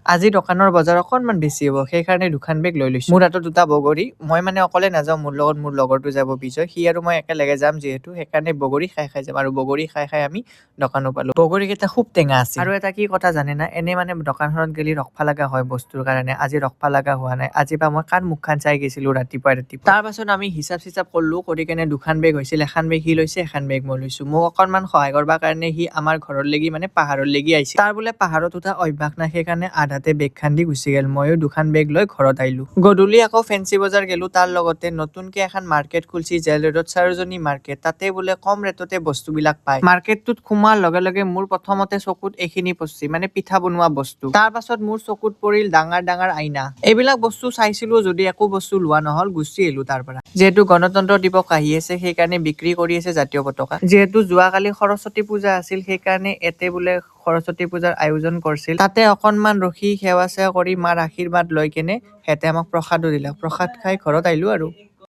আজি দোকানৰ বজাৰ অকণমান বেছি হ'ব, সেইকাৰণে দুখন বেগ লৈ লৈছোঁ। মোৰ হাতত দুটা বগৰী, মই মানে অকলে নাযাওঁ, মোৰ লগত মোৰ লগৰটো যাব বিজয়, সি আৰু মই একেলগে যাম যিহেতু, সেইকাৰণে বগৰী খাই যাম আৰু বগৰী খাই আমি দোকানো পালোঁ। বগৰীকেইটা খুব টেঙা আছিল। আৰু এটা কি কথা জানে না, এনে মানে দোকানখনত গেলি ৰখবা লগা হয় বস্তুৰ কাৰণে, আজি ৰখবা লগা হোৱা নাই। আজি বা মই কাণ মুখখন চাই গৈছিলোঁ ৰাতিপুৱা। তাৰ পাছত আমি হিচাপ চিচাপ কৰিলোঁ, কৰি কেনে দুখন বেগ হৈছিল, এখন বেগ সি লৈছে, এখন বেগ মই লৈছোঁ। মোক অকণমান সহায় কৰিবৰ কাৰণে সি আমাৰ ঘৰলৈকে মানে পাহাৰলৈকে আহিছে। তাৰ বোলে পাহাৰত উঠা অভ্যাস নাই, সেইকাৰণে আধাতে বেগ খান দি গুচি গ'ল। ময়ো দুখন বেগ লৈ ঘৰত আহিলোঁ। গধূলি আকৌ ফেঞ্চি বজাৰ গেলোঁ, তাৰ লগতে নতুনকে এখন মাৰ্কেট খুলছি জেল ৰোডত, সৰোজনী মাৰ্কেট। তাতে বোলে কম ৰেটতে বস্তুবিলাক পায়। মাৰ্কেটটোত সোমোৱাৰ লগে লগে মোৰ প্ৰথমতে চকুত এইখিনি পৰছি, মানে পিঠা বনোৱা বস্তু। তাৰ পাছত মোৰ চকুত পৰিল ডাঙৰ ডাঙৰ আইনা। এইবিলাক বস্তু চাইছিলো যদি একো বস্তু লোৱা নহ'ল, গুচি আহিলোঁ তাৰ পৰা। যিহেতু গণতন্ত্ৰ দিৱস আহি আছে, সেইকাৰণে বিক্ৰী কৰি আছে জাতীয় পতাকা। যিহেতু যোৱাকালি সৰস্বতী পূজা আছিল, সেইকাৰণে এতে বোলে সৰস্বতী পূজাৰ আয়োজন কৰিছিল। তাতে অকণমান ৰখি সেৱা চেৱা কৰি মাৰ আশীৰ্বাদ লৈ কেনে সিহঁতে আমাক প্ৰসাদো দিলে। প্ৰসাদ খাই ঘৰত আহিলোঁ আৰু।